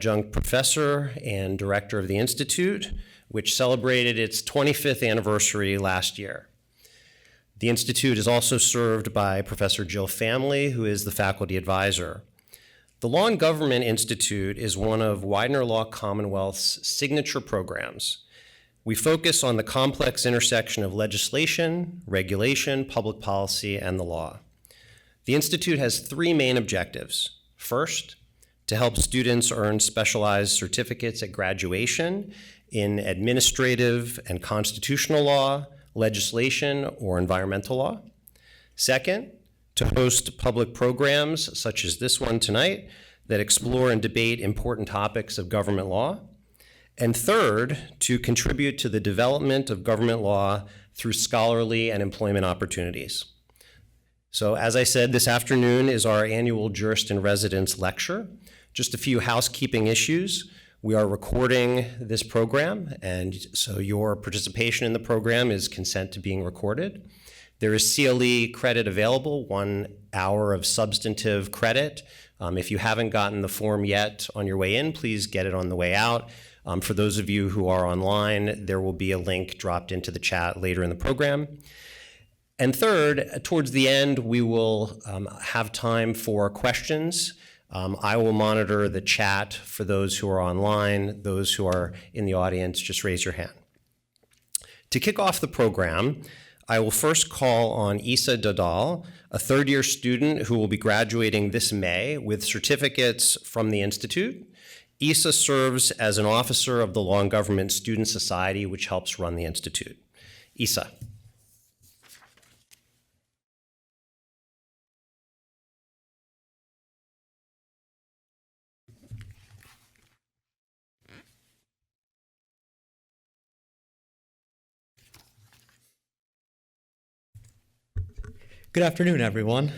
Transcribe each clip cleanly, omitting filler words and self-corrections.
Adjunct Professor and Director of the Institute, which celebrated its 25th anniversary last year. The Institute is also served by Professor Jill Family, who is the faculty advisor. The Law and Government Institute is one of Widener Law Commonwealth's signature programs. We focus on the complex intersection of legislation, regulation, public policy, and the law. The Institute has three main objectives. First, to help students earn specialized certificates at graduation in administrative and constitutional law, legislation, or environmental law. Second, to host public programs such as this one tonight that explore and debate important topics of government law. And third, to contribute to the development of government law through scholarly and employment opportunities. So as I said, this afternoon is our annual Jurist in Residence lecture. Just a few housekeeping issues. We are recording this program, and so your participation in the program is consent to being recorded. There is CLE credit available, 1 hour of substantive credit. If you haven't gotten the form yet on your way in, please get it on the way out. For those of you who are online, there will be a link dropped into the chat later in the program. And third, towards the end, we will have time for questions. I will monitor the chat for those who are online. Those who are in the audience, just raise your hand. To kick off the program, I will first call on Isa Dadal, a third-year student who will be graduating this May with certificates from the Institute. Isa serves as an officer of the Law and Government Student Society, which helps run the Institute. Isa. Good afternoon, everyone.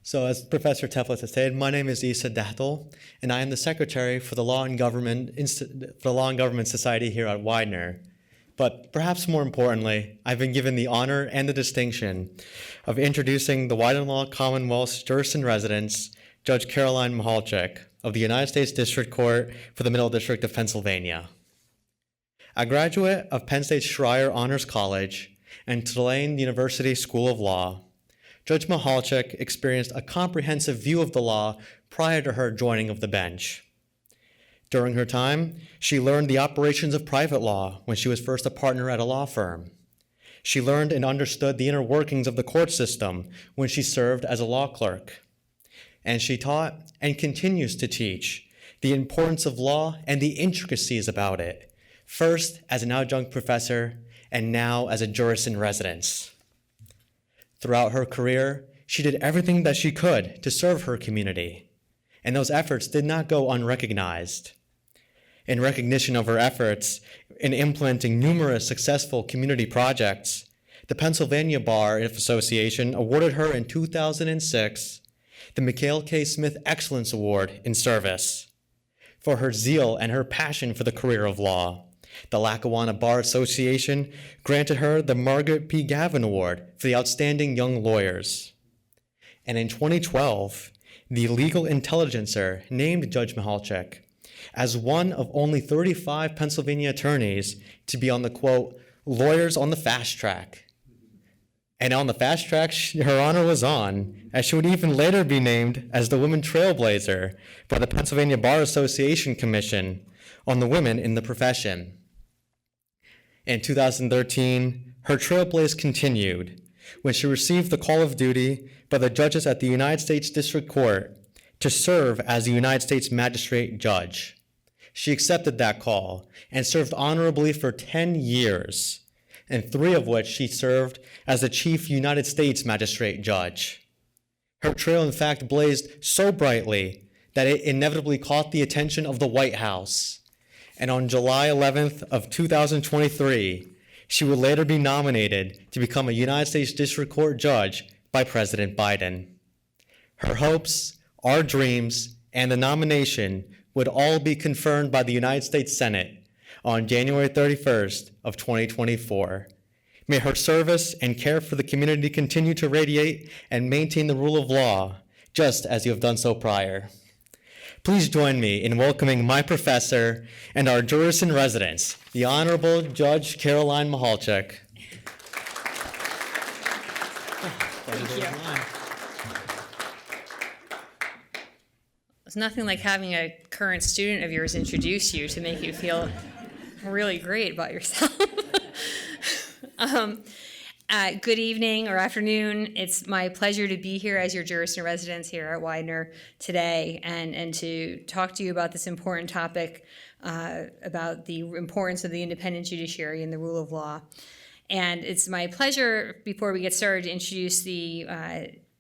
So as Professor Teflis has stated, my name is Isa Dahtel, and I am the Secretary for the Law and Government Society here at Widener. But perhaps more importantly, I've been given the honor and the distinction of introducing the Widener Law Commonwealth's Jurist in Residence, Judge Karoline Mehalchick of the United States District Court for the Middle District of Pennsylvania. A graduate of Penn State Schreier Honors College and Tulane University School of Law, Judge Mehalchick experienced a comprehensive view of the law prior to her joining of the bench. During her time, she learned the operations of private law when she was first a partner at a law firm. She learned and understood the inner workings of the court system when she served as a law clerk. And she taught and continues to teach the importance of law and the intricacies about it, first as an adjunct professor and now as a jurist in residence. Throughout her career, she did everything that she could to serve her community, and those efforts did not go unrecognized. In recognition of her efforts in implementing numerous successful community projects, the Pennsylvania Bar Association awarded her in 2006 the Mikhail K. Smith Excellence Award in Service. For her zeal and her passion for the career of law, the Lackawanna Bar Association granted her the Margaret P. Gavin Award for the Outstanding Young Lawyers. And in 2012, the Legal Intelligencer named Judge Mehalchick as one of only 35 Pennsylvania attorneys to be on the, quote, lawyers on the fast track. And on the fast track her honor was on, as she would even later be named as the Women Trailblazer by the Pennsylvania Bar Association Commission on the women in the profession. In 2013, her trailblaze continued when she received the call of duty by the judges at the United States District Court to serve as the United States Magistrate Judge. She accepted that call and served honorably for 10 years, and 3 of which she served as the Chief United States Magistrate Judge. Her trail, in fact, blazed so brightly that it inevitably caught the attention of the White House. And on July 11th of 2023, she would later be nominated to become a United States District Court judge by President Biden. Her hopes, our dreams, and the nomination would all be confirmed by the United States Senate on January 31st of 2024. May her service and care for the community continue to radiate and maintain the rule of law, just as you have done so prior. Please join me in welcoming my professor and our jurist in residence, the Honorable Judge Karoline Mehalchick. Thank you. It's nothing like having a current student of yours introduce you to make you feel really great about yourself. Good evening or afternoon. It's my pleasure to be here as your jurist in residence here at Widener today and to talk to you about this important topic about the importance of the independent judiciary and the rule of law. And it's my pleasure, before we get started, to introduce the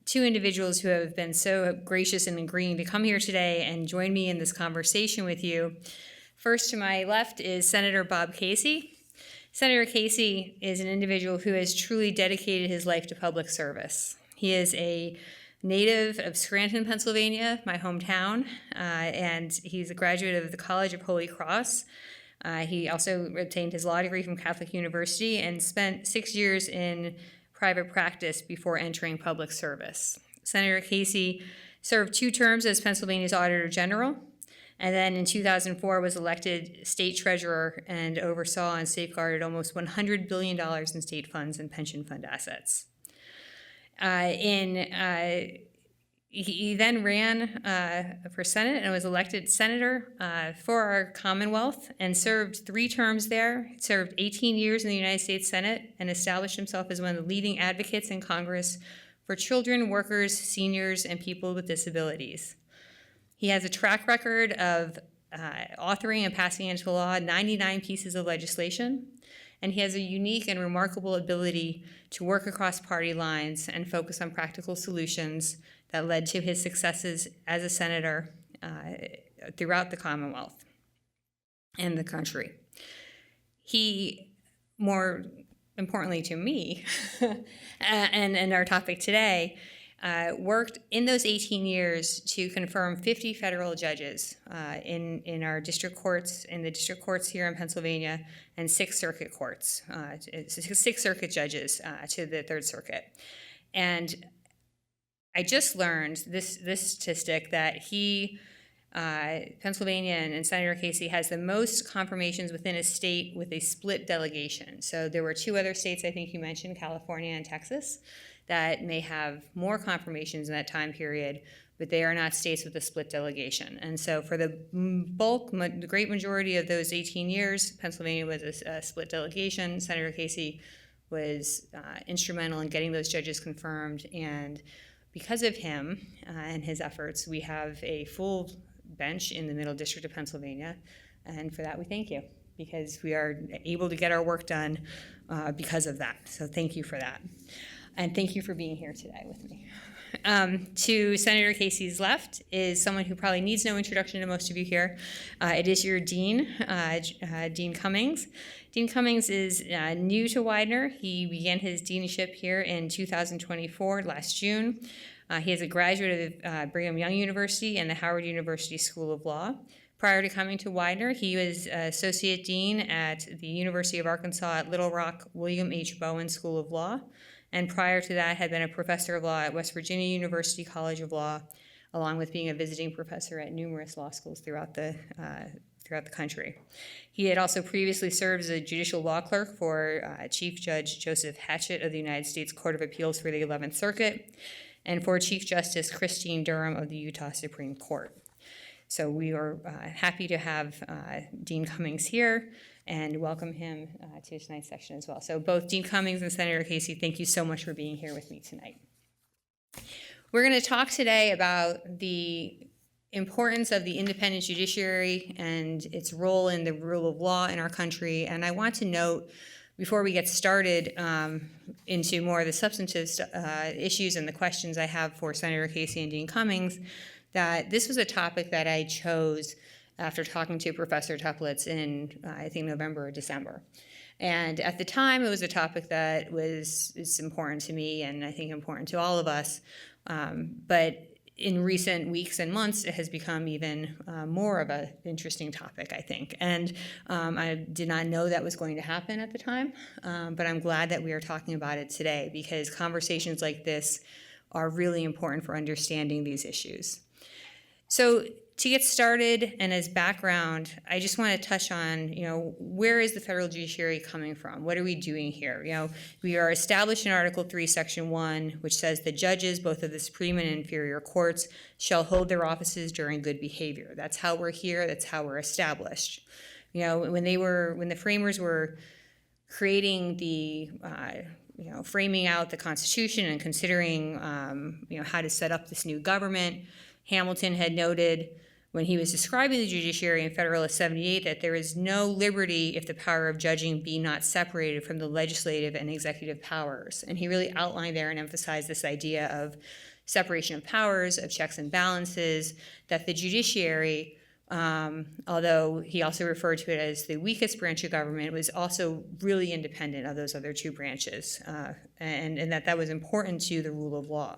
two individuals who have been so gracious in agreeing to come here today and join me in this conversation with you. First to my left is Senator Bob Casey. Senator Casey is an individual who has truly dedicated his life to public service. He is a native of Scranton, Pennsylvania, my hometown, and he's a graduate of the College of Holy Cross. He also obtained his law degree from Catholic University and spent 6 years in private practice before entering public service. Senator Casey served 2 terms as Pennsylvania's Auditor General, and then in 2004 was elected state treasurer and oversaw and safeguarded almost $100 billion in state funds and pension fund assets. He then ran for Senate and was elected senator for our Commonwealth and served 3 terms there. He served 18 years in the United States Senate and established himself as one of the leading advocates in Congress for children, workers, seniors, and people with disabilities. He has a track record of authoring and passing into law 99 pieces of legislation, and he has a unique and remarkable ability to work across party lines and focus on practical solutions that led to his successes as a senator throughout the Commonwealth and the country. He, more importantly to me, and our topic today, worked in those 18 years to confirm 50 federal judges in our district courts, in the district courts here in Pennsylvania, and 6 circuit courts, 6 circuit judges to the Third Circuit. And I just learned this statistic that Pennsylvania and Senator Casey has the most confirmations within a state with a split delegation. So there were 2 other states I think you mentioned, California and Texas, that may have more confirmations in that time period, but they are not states with a split delegation. And so for the great majority of those 18 years, Pennsylvania was a split delegation. Senator Casey was instrumental in getting those judges confirmed, and because of him and his efforts, we have a full bench in the Middle District of Pennsylvania, and for that we thank you, because we are able to get our work done because of that. So thank you for that. And thank you for being here today with me. To Senator Casey's left is someone who probably needs no introduction to most of you here. It is your dean, Dean Cummings. Dean Cummings is new to Widener. He began his deanship here in 2024, last June. He is a graduate of Brigham Young University and the Howard University School of Law. Prior to coming to Widener, he was associate dean at the University of Arkansas at Little Rock William H. Bowen School of Law. And prior to that, had been a professor of law at West Virginia University College of Law, along with being a visiting professor at numerous law schools throughout the country. He had also previously served as a judicial law clerk for Chief Judge Joseph Hatchett of the United States Court of Appeals for the 11th Circuit, and for Chief Justice Christine Durham of the Utah Supreme Court. So we are happy to have Dean Cummings here and welcome him to tonight's session as well. So both Dean Cummings and Senator Casey, thank you so much for being here with me tonight. We're going to talk today about the importance of the independent judiciary and its role in the rule of law in our country. And I want to note, before we get started into more of the substantive issues and the questions I have for Senator Casey and Dean Cummings, that this was a topic that I chose after talking to Professor Teplitz in, I think, November or December. And at the time, it was a topic that is important to me and I think important to all of us. But in recent weeks and months, it has become even more of an interesting topic, I think. And I did not know that was going to happen at the time, but I'm glad that we are talking about it today, because conversations like this are really important for understanding these issues. So to get started and as background, I just want to touch on, where is the federal judiciary coming from? What are we doing here? We are established in Article 3, Section 1, which says the judges, both of the Supreme and inferior courts, shall hold their offices during good behavior. That's how we're here. That's how we're established. When the framers were creating the framing out the Constitution and considering how to set up this new government, Hamilton had noted when he was describing the judiciary in Federalist 78 that there is no liberty if the power of judging be not separated from the legislative and executive powers. And he really outlined there and emphasized this idea of separation of powers, of checks and balances, that the judiciary, although he also referred to it as the weakest branch of government, was also really independent of those other two branches, and that was important to the rule of law.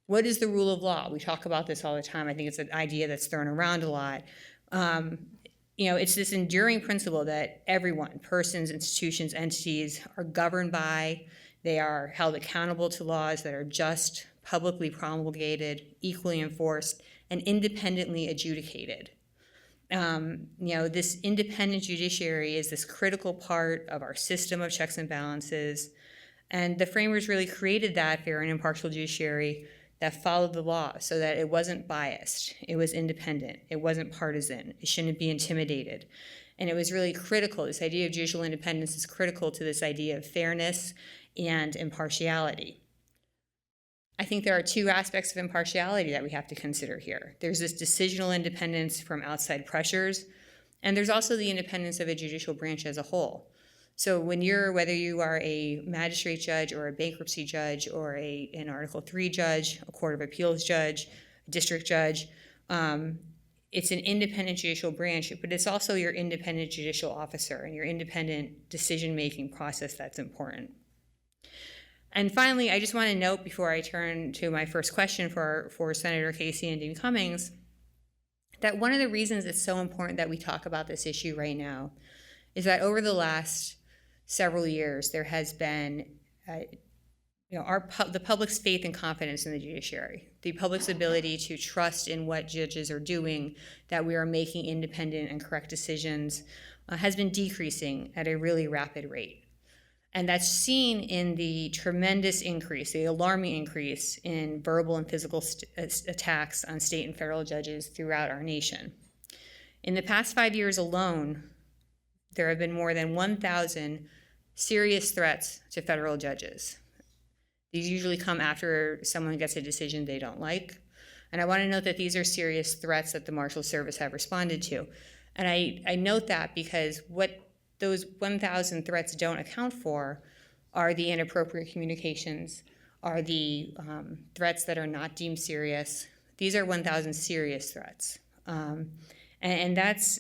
What is the rule of law? We talk about this all the time. I think it's an idea that's thrown around a lot. It's this enduring principle that everyone, persons, institutions, entities, are governed by. They are held accountable to laws that are just, publicly promulgated, equally enforced, and independently adjudicated. This independent judiciary is this critical part of our system of checks and balances, and the framers really created that fair and impartial judiciary that followed the law so that it wasn't biased, it was independent, it wasn't partisan, it shouldn't be intimidated. And it was really critical. This idea of judicial independence is critical to this idea of fairness and impartiality. I think there are two aspects of impartiality that we have to consider here. There's this decisional independence from outside pressures, and there's also the independence of a judicial branch as a whole. So whether you are a magistrate judge or a bankruptcy judge or an Article 3 judge, a Court of Appeals judge, a district judge, it's an independent judicial branch, but it's also your independent judicial officer and your independent decision-making process that's important. And finally, I just want to note before I turn to my first question for Senator Casey and Dean Cummings, that one of the reasons it's so important that we talk about this issue right now is that over the last several years, there has been the public's faith and confidence in the judiciary, the public's ability to trust in what judges are doing, that we are making independent and correct decisions, has been decreasing at a really rapid rate. And that's seen in the tremendous increase, the alarming increase in verbal and physical attacks on state and federal judges throughout our nation. In the past 5 years alone, there have been more than 1,000 serious threats to federal judges. These usually come after someone gets a decision they don't like. And I want to note that these are serious threats that the Marshal Service have responded to. And I note that because what those 1,000 threats don't account for are the inappropriate communications, are the threats that are not deemed serious. These are 1,000 serious threats. And that's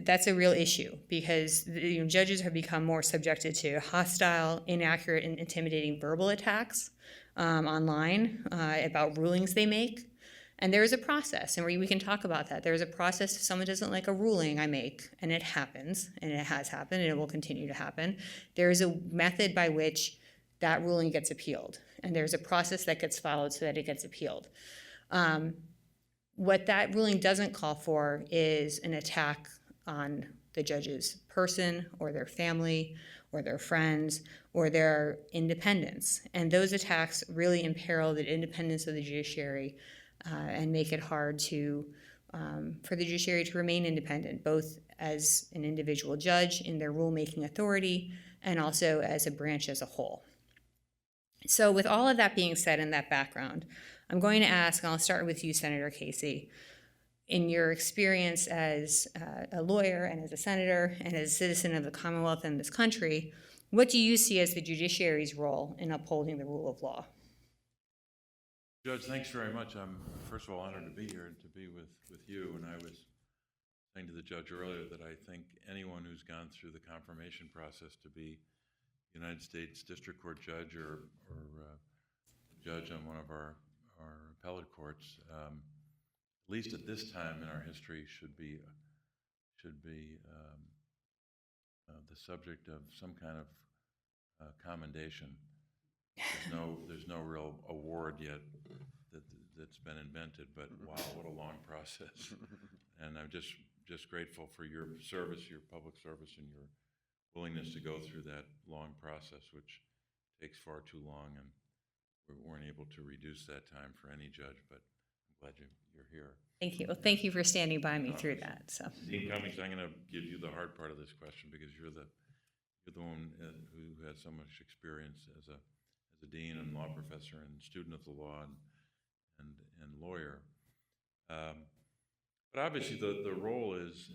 that's a real issue because judges have become more subjected to hostile, inaccurate, and intimidating verbal attacks online about rulings they make. And there is a process, and we can talk about that. There is a process if someone doesn't like a ruling I make, and it happens, and it has happened, and it will continue to happen. There is a method by which that ruling gets appealed, and there's a process that gets followed so that it gets appealed. What that ruling doesn't call for is an attack on the judge's person or their family or their friends or their independence. And those attacks really imperil the independence of the judiciary and make it hard for the judiciary to remain independent, both as an individual judge in their rulemaking authority and also as a branch as a whole. So with all of that being said in that background, I'm going to ask, and I'll start with you, Senator Casey, in your experience as a lawyer and as a senator and as a citizen of the Commonwealth and this country, what do you see as the judiciary's role in upholding the rule of law? Judge, thanks very much. I'm, first of all, honored to be here and to be with you. And I was saying to the judge earlier that I think anyone who's gone through the confirmation process to be United States District Court judge or judge on one of our appellate courts, at least at this time in our history, should be the subject of some kind of commendation. There's no real award yet that that's been invented, but wow, what a long process. And I'm just grateful for your service, your public service, and your willingness to go through that long process, which takes far too long, and we weren't able to reduce that time for any judge, but I'm glad you're here. Thank you. Well, thank you for standing by me through that. So, Dean Cummings, I'm going to give you the hard part of this question because you're the one who has so much experience as a dean and law professor and student of the law and lawyer. But obviously, the role is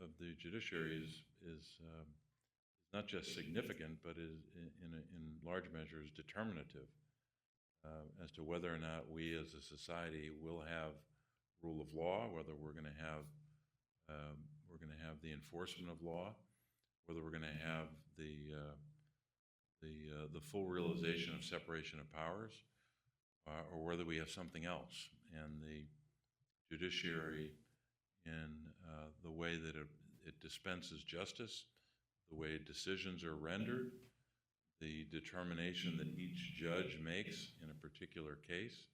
of the judiciary is not just significant, but is in large measure is determinative as to whether or not we as a society will have rule of law, whether we're going to have the enforcement of law, whether we're going to have the full realization of separation of powers, or whether we have something else. And the judiciary, in the way that it dispenses justice, the way decisions are rendered, the determination that each judge makes in a particular case,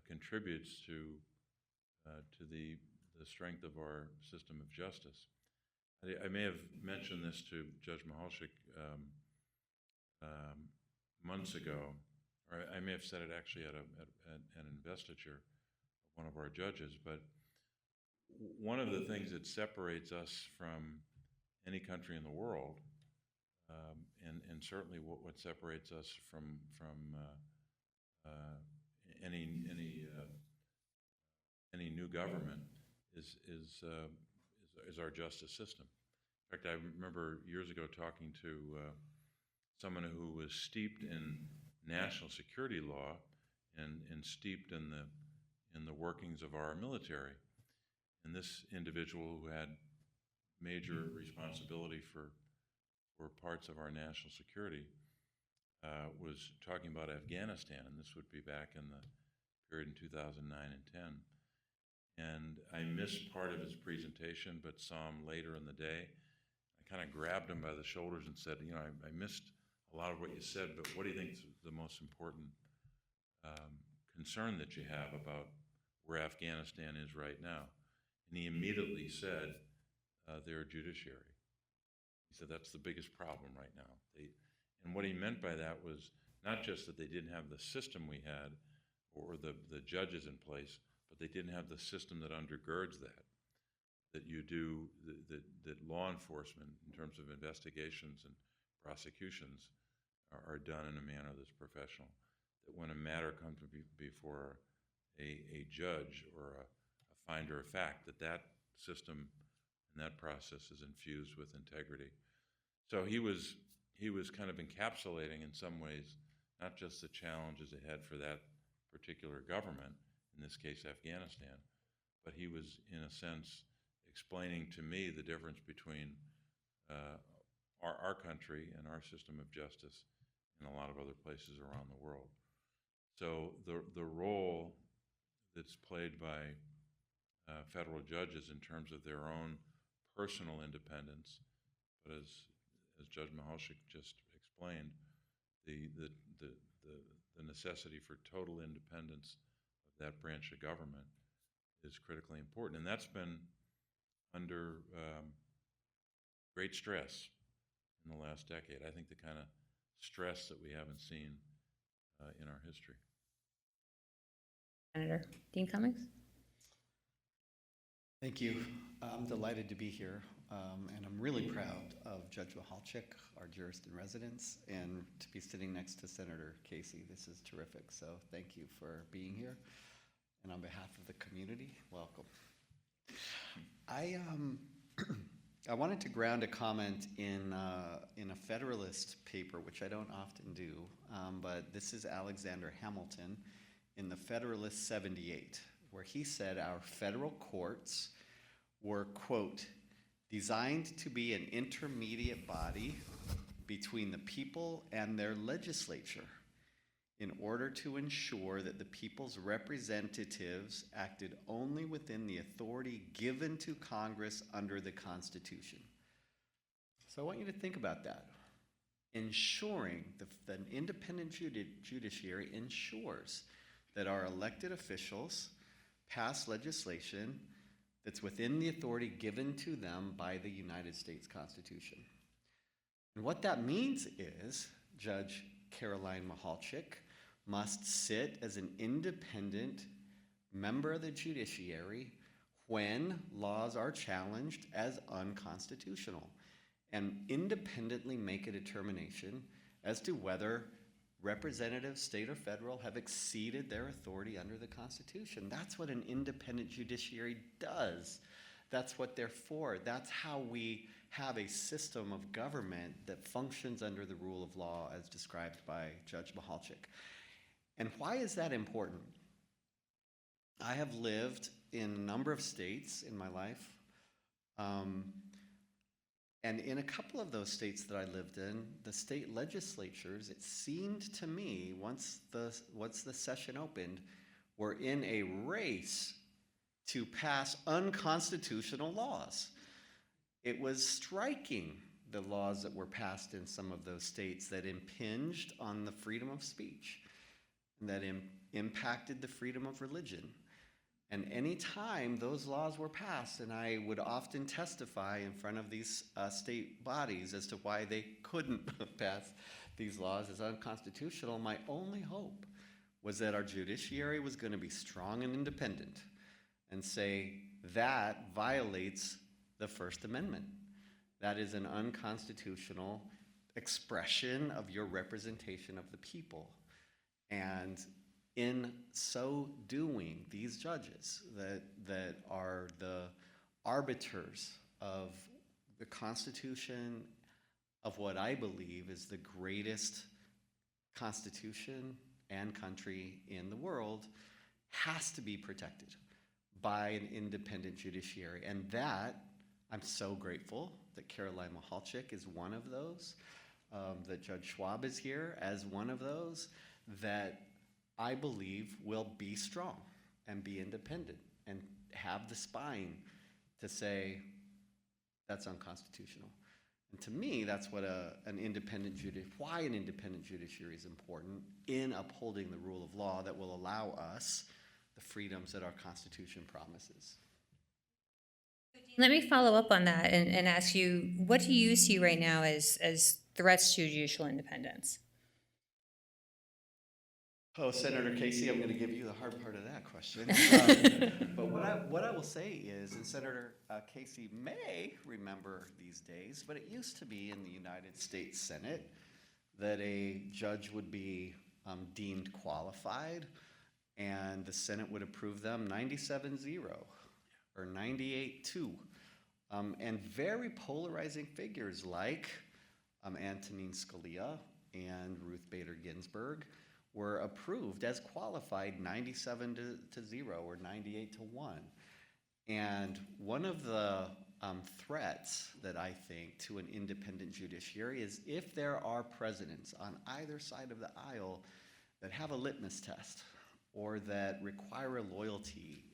contributes to the strength of our system of justice. I may have mentioned this to Judge Mehalchick months ago, or I may have said it actually at an investiture of one of our judges, but one of the things that separates us from any country in the world, and certainly what separates us from any new government is our justice system. In fact, I remember years ago talking to someone who was steeped in national security law and steeped in the workings of our military. And this individual who had major responsibility for parts of our national security was talking about Afghanistan, and this would be back in the period in 2009 and 10. And I missed part of his presentation, but saw him later in the day. I kind of grabbed him by the shoulders and said, you know, I missed a lot of what you said, but what do you think is the most important concern that you have about where Afghanistan is right now? And he immediately said, their judiciary. He said, that's the biggest problem right now. And what he meant by that was not just that they didn't have the system we had or the judges in place, but they didn't have the system that undergirds that you do, that law enforcement in terms of investigations and prosecutions are done in a manner that's professional. That when a matter comes before a judge or a finder of fact, that system and that process is infused with integrity. So he was kind of encapsulating in some ways not just the challenges ahead for that particular government, in this case Afghanistan, but he was in a sense explaining to me the difference between our country and our system of justice in a lot of other places around the world. So the role that's played by federal judges in terms of their own personal independence, but as Judge Mehalchick just explained, the necessity for total independence of that branch of government is critically important, and that's been under great stress in the last decade. I think the kind of stress that we haven't seen in our history. Senator Dean Cummings. Thank you. I'm delighted to be here, and I'm really proud of Judge Mehalchick, our jurist in residence, and to be sitting next to Senator Casey. This is terrific, so thank you for being here. And on behalf of the community, welcome. I wanted to ground a comment in a Federalist paper, which I don't often do, but this is Alexander Hamilton in the Federalist 78, where he said our federal courts were, quote, designed to be an intermediate body between the people and their legislature in order to ensure that the people's representatives acted only within the authority given to Congress under the Constitution. So I want you to think about that. Ensuring the independent judiciary ensures that our elected officials pass legislation that's within the authority given to them by the United States Constitution. And what that means is Judge Karoline Mehalchick must sit as an independent member of the judiciary when laws are challenged as unconstitutional, and independently make a determination as to whether representatives, state or federal, have exceeded their authority under the Constitution. That's what an independent judiciary does. That's what they're for. That's how we have a system of government that functions under the rule of law as described by Judge Mehalchick. And why is that important? I have lived in a number of states in my life, and in a couple of those states that I lived in, the state legislatures, it seemed to me, once the session opened, were in a race to pass unconstitutional laws. It was striking, the laws that were passed in some of those states that impinged on the freedom of speech, and that impacted the freedom of religion. And any time those laws were passed, and I would often testify in front of these state bodies as to why they couldn't pass these laws as unconstitutional, my only hope was that our judiciary was going to be strong and independent and say that violates the First Amendment. That is an unconstitutional expression of your representation of the people. And in so doing, these judges that are the arbiters of the Constitution, of what I believe is the greatest constitution and country in the world, has to be protected by an independent judiciary. And that, I'm so grateful that Karoline Mehalchick is one of those, that Judge Schwab is here as one of those, that I believe will be strong and be independent and have the spine to say that's unconstitutional. And to me, that's what why an independent judiciary is important in upholding the rule of law that will allow us the freedoms that our Constitution promises. Let me follow up on that and ask you, what do you see right now as threats to judicial independence? Oh, Senator Casey, I'm going to give you the hard part of that question. But what I will say is, and Senator Casey may remember these days, but it used to be in the United States Senate that a judge would be deemed qualified, and the Senate would approve them 97-0 or 98-2. And very polarizing figures like Antonin Scalia and Ruth Bader Ginsburg were approved as qualified 97-0 or 98-1. And one of the threats that I think to an independent judiciary is if there are presidents on either side of the aisle that have a litmus test or that require a loyalty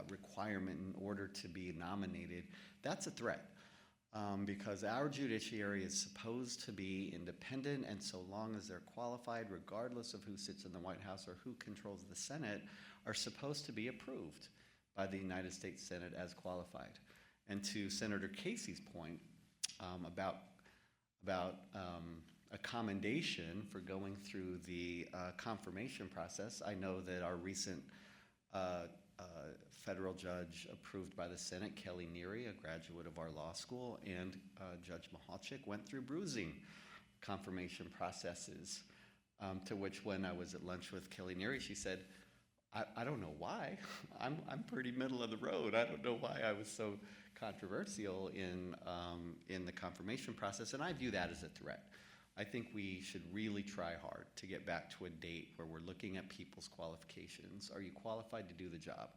requirement in order to be nominated, that's a threat. Because our judiciary is supposed to be independent, and so long as they're qualified, regardless of who sits in the White House or who controls the Senate, are supposed to be approved by the United States Senate as qualified. And to Senator Casey's point about a commendation for going through the confirmation process, I know that our recent federal judge approved by the Senate, Kelly Neary, a graduate of our law school, and Judge Mehalchick went through bruising confirmation processes, to which when I was at lunch with Kelly Neary, she said, I don't know why. I'm pretty middle of the road. I don't know why I was so controversial in the confirmation process, and I view that as a threat. I think we should really try hard to get back to a date where we're looking at people's qualifications. Are you qualified to do the job?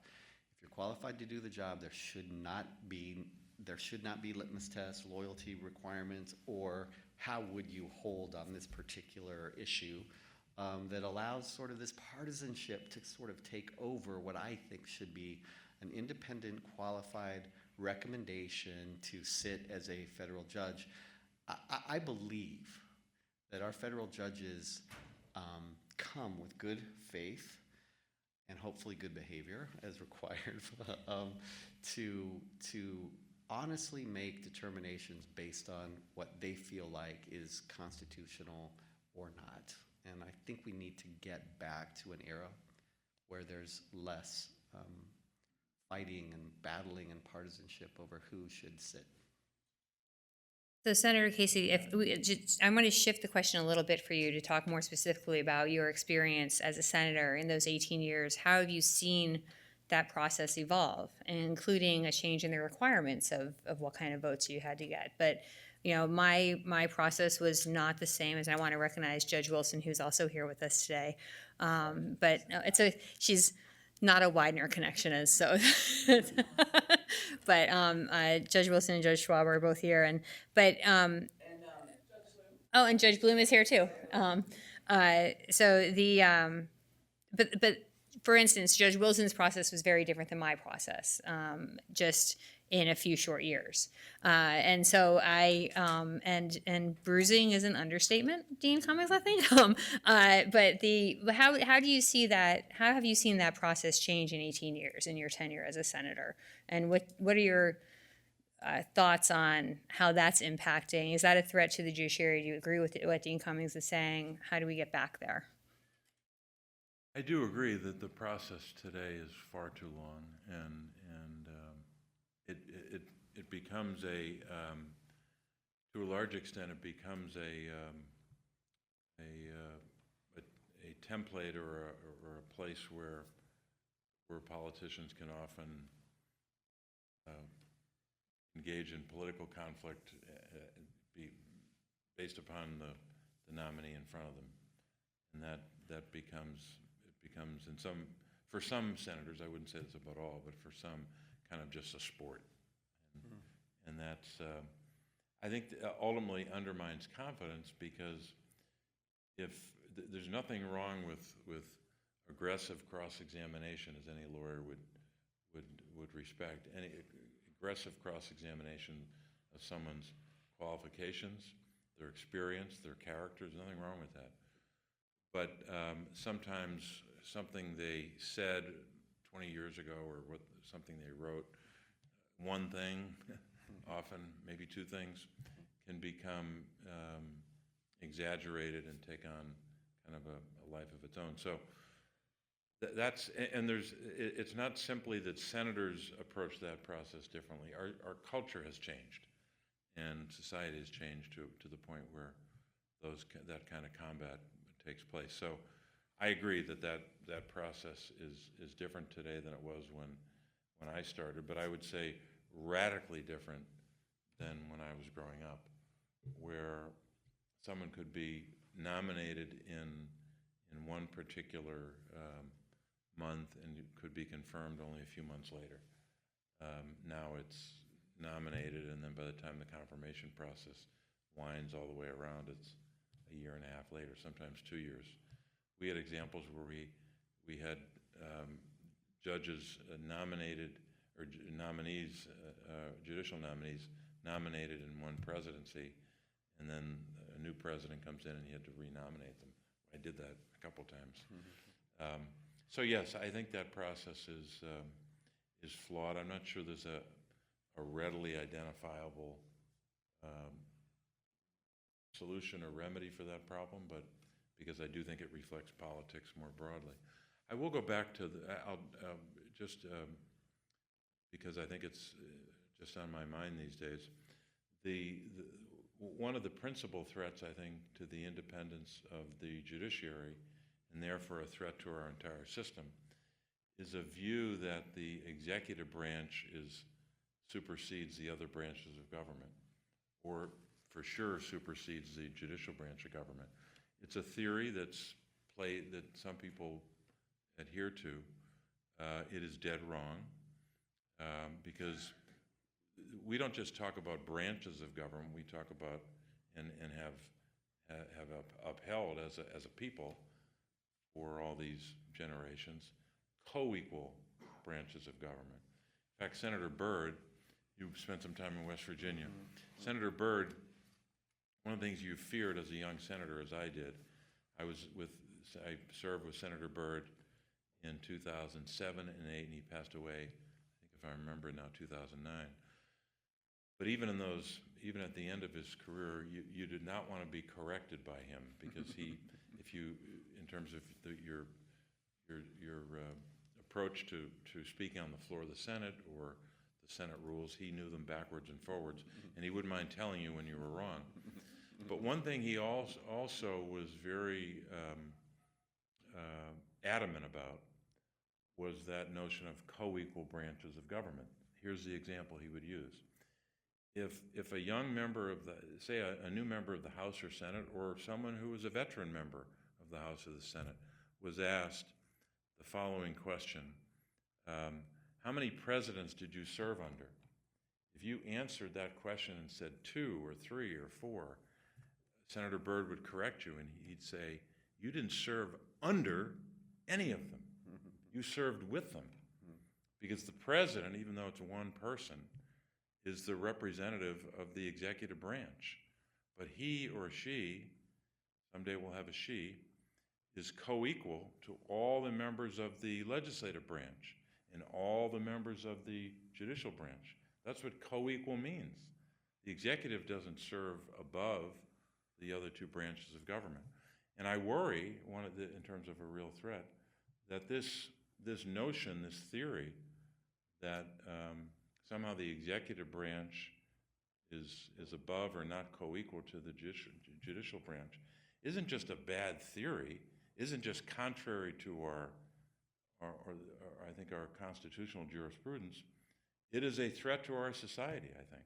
If you're qualified to do the job, there should not be litmus tests, loyalty requirements, or how would you hold on this particular issue that allows sort of this partisanship to sort of take over what I think should be an independent, qualified recommendation to sit as a federal judge. I believe that our federal judges come with good faith and hopefully good behavior as required, to honestly make determinations based on what they feel like is constitutional or not. And I think we need to get back to an era where there's less fighting and battling and partisanship over who should sit. So Senator Casey, I'm going to shift the question a little bit for you to talk more specifically about your experience as a senator in those 18 years. How have you seen that process evolve, including a change in the requirements of what kind of votes you had to get? But my process was not the same, as I want to recognize Judge Wilson, who's also here with us today. But no, she's not a Widener connection, as so. But Judge Wilson and Judge Schwab are both here, and Judge Bloom is here too. But for instance, Judge Wilson's process was very different than my process, just in a few short years. And so and bruising is an understatement, Dean Cummings, I think. But how do you see that? How have you seen that process change in 18 years in your tenure as a senator? And what are your thoughts on how that's impacting? Is that a threat to the judiciary? Do you agree with what Dean Cummings is saying? How do we get back there? I do agree that the process today is far too long, and it becomes to a large extent, it becomes a template or a place where politicians can often engage in political conflict based upon the nominee in front of them, and that becomes for some senators, I wouldn't say this about all, but for some, kind of just a sport. And that's, I think, ultimately undermines confidence, because if there's nothing wrong with aggressive cross-examination, as any lawyer would respect, any aggressive cross-examination of someone's qualifications, their experience, their character, there's nothing wrong with that. But sometimes something they said 20 years ago, or something they wrote, one thing, often maybe two things, can become exaggerated and take on kind of a life of its own. So it's not simply that senators approach that process differently. Our culture has changed, and society has changed to the point where that kind of combat takes place. So I agree that process is different today than it was when I started, but I would say radically different than when I was growing up, where someone could be nominated in one particular month and could be confirmed only a few months later. Now it's nominated, and then by the time the confirmation process winds all the way around, it's a year and a half later, sometimes 2 years. We had examples where we had judges nominated, or nominees, judicial nominees nominated in one presidency, and then a new president comes in and he had to renominate them. I did that a couple times. Mm-hmm. So yes, I think that process is flawed. I'm not sure there's a readily identifiable solution or remedy for that problem, but because I do think it reflects politics more broadly. I will go back to because I think it's just on my mind these days. One of the principal threats, I think, to the independence of the judiciary, and therefore a threat to our entire system, is a view that the executive branch supersedes the other branches of government, or for sure supersedes the judicial branch of government. It's a theory that some people adhere to. It is dead wrong, because we don't just talk about branches of government. We talk about and have upheld as a people for all these generations co-equal branches of government. In fact, Senator Byrd, you spent some time in West Virginia. Mm-hmm. Senator Byrd, one of the things you feared as a young senator, as I did, I served with Senator Byrd in 2007 and 2008, and he passed away, I think if I remember now, 2009. But even in those, even at the end of his career, you did not want to be corrected by him, because he, if you, in terms of your approach to speaking on the floor of the Senate or the Senate rules, he knew them backwards and forwards, and he wouldn't mind telling you when you were wrong. But one thing he also was very adamant about was that notion of co-equal branches of government. Here's the example he would use. If a young member of the, say a new member of the House or Senate, or someone who was a veteran member of the House or the Senate, was asked the following question, how many presidents did you serve under? If you answered that question and said 2 or 3 or 4, Senator Byrd would correct you, and he'd say, you didn't serve under any of them. You served with them. Because the president, even though it's one person, is the representative of the executive branch. But he or she, someday we'll have a she, is co-equal to all the members of the legislative branch and all the members of the judicial branch. That's what co-equal means. The executive doesn't serve above the other 2 branches of government. And I worry, in terms of a real threat, that this notion, this theory, that somehow the executive branch is above or not co-equal to the judicial branch isn't just a bad theory, isn't just contrary to our I think our constitutional jurisprudence. It is a threat to our society, I think.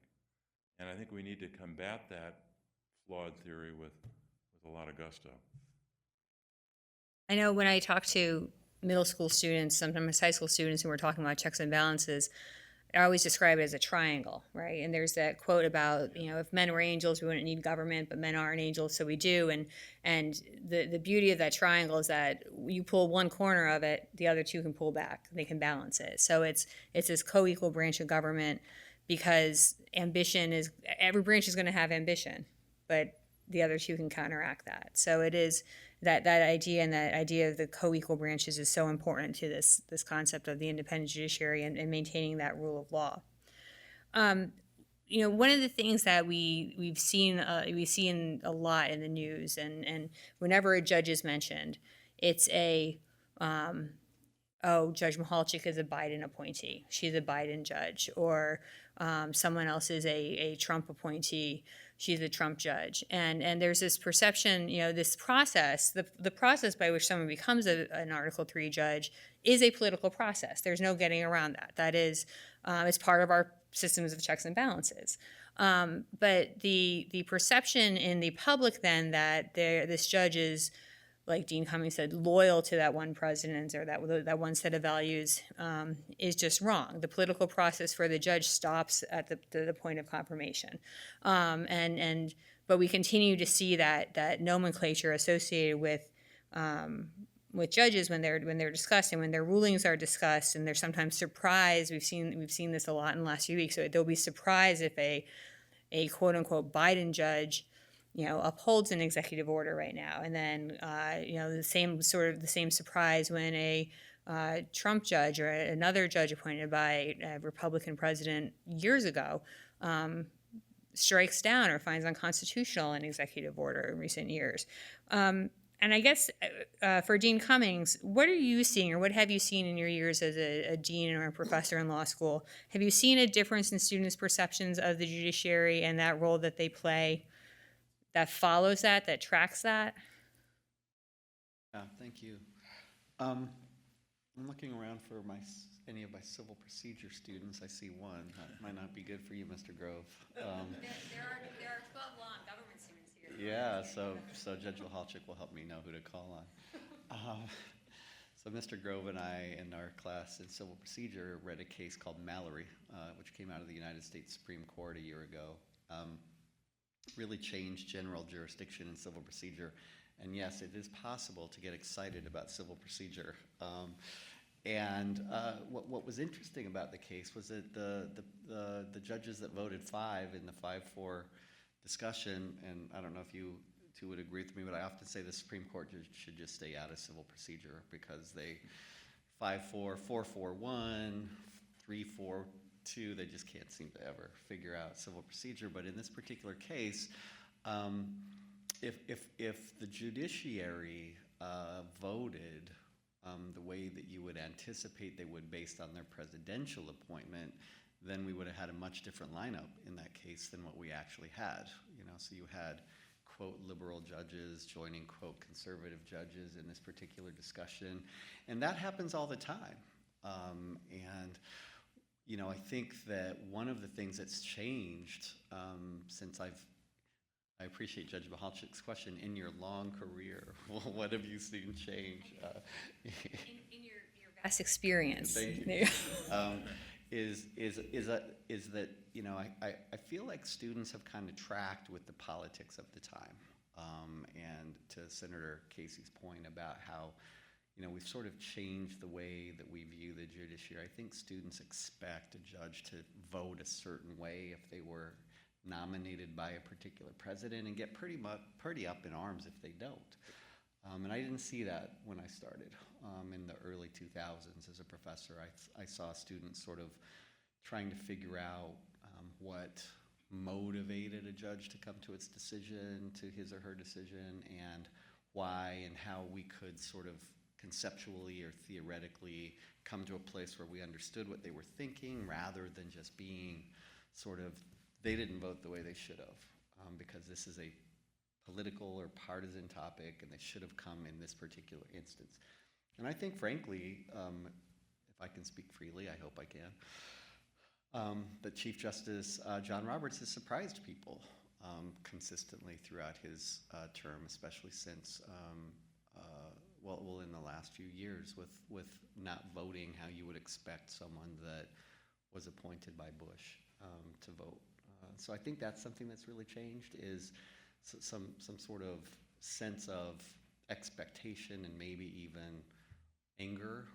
And I think we need to combat that flawed theory with a lot of gusto. I know when I talk to middle school students, sometimes high school students, and we're talking about checks and balances, I always describe it as a triangle, right? And there's that quote about, if men were angels, we wouldn't need government, but men aren't angels, so we do. And the beauty of that triangle is that you pull one corner of it, the other 2 can pull back. They can balance it. So it's this co-equal branch of government, because ambition is, every branch is going to have ambition, but the other 2 can counteract that. So it is that idea, and that idea of the co-equal branches is so important to this concept of the independent judiciary and maintaining that rule of law. One of the things that we've seen a lot in the news, and whenever a judge is mentioned, it's Judge Mehalchick is a Biden appointee. She's a Biden judge. Or someone else is a Trump appointee. She's a Trump judge. And there's this perception, this process, the process by which someone becomes an Article III judge is a political process. There's no getting around that. That is, it's part of our systems of checks and balances. But the perception in the public then that this judge is, like Dean Cummings said, loyal to that one president or that one set of values is just wrong. The political process for the judge stops at the point of confirmation, but we continue to see that nomenclature associated with judges when they're discussed and when their rulings are discussed, and they're sometimes surprised. We've seen this a lot in the last few weeks. So they'll be surprised if a quote unquote Biden judge upholds an executive order right now, and then the same surprise when a Trump judge or another judge appointed by a Republican president years ago strikes down or finds unconstitutional an executive order in recent years. And I guess for Dean Cummings, what are you seeing, or what have you seen in your years as a dean or a professor in law school? Have you seen a difference in students' perceptions of the judiciary and that role that they play that follows that tracks that? Yeah, thank you. I'm looking around for any of my civil procedure students. I see one. That might not be good for you, Mr. Grove. There are 12 law and government students here. Yeah, so Judge Mehalchick will help me know who to call on. So Mr. Grove and I, in our class in civil procedure, read a case called Mallory, which came out of the United States Supreme Court a year ago. Really changed general jurisdiction in civil procedure. And yes, it is possible to get excited about civil procedure. What was interesting about the case was that the judges that voted 5 in the 5-4 discussion, and I don't know if you two would agree with me, but I often say the Supreme Court should just stay out of civil procedure, because they 5-4, 4-4-1, 3-4-2. They just can't seem to ever figure out civil procedure. But in this particular case, if the judiciary voted the way that you would anticipate they would based on their presidential appointment, then we would have had a much different lineup in that case than what we actually had. So you had, quote, liberal judges joining, quote, conservative judges in this particular discussion. And that happens all the time. I think that one of the things that's changed since I appreciate Judge Mehalchick's question, in your long career, what have you seen change? In your vast experience. Thank you. Is that I feel like students have kind of tracked with the politics of the time, and to Senator Casey's point about how we've sort of changed the way that we view the judiciary. I think students expect a judge to vote a certain way if they were nominated by a particular president, and get pretty up in arms if they don't. And I didn't see that when I started in the early 2000s as a professor. I saw students sort of trying to figure out what motivated a judge to come to its decision, to his or her decision, and why and how we could sort of conceptually or theoretically come to a place where we understood what they were thinking, rather than just being sort of, they didn't vote the way they should have, because this is a political or partisan topic, and they should have come in this particular instance. And I think, frankly, if I can speak freely, I hope I can, that Chief Justice John Roberts has surprised people consistently throughout his term, especially since, in the last few years, with not voting how you would expect someone that was appointed by Bush to vote. So I think that's something that's really changed, is some sort of sense of expectation and maybe even anger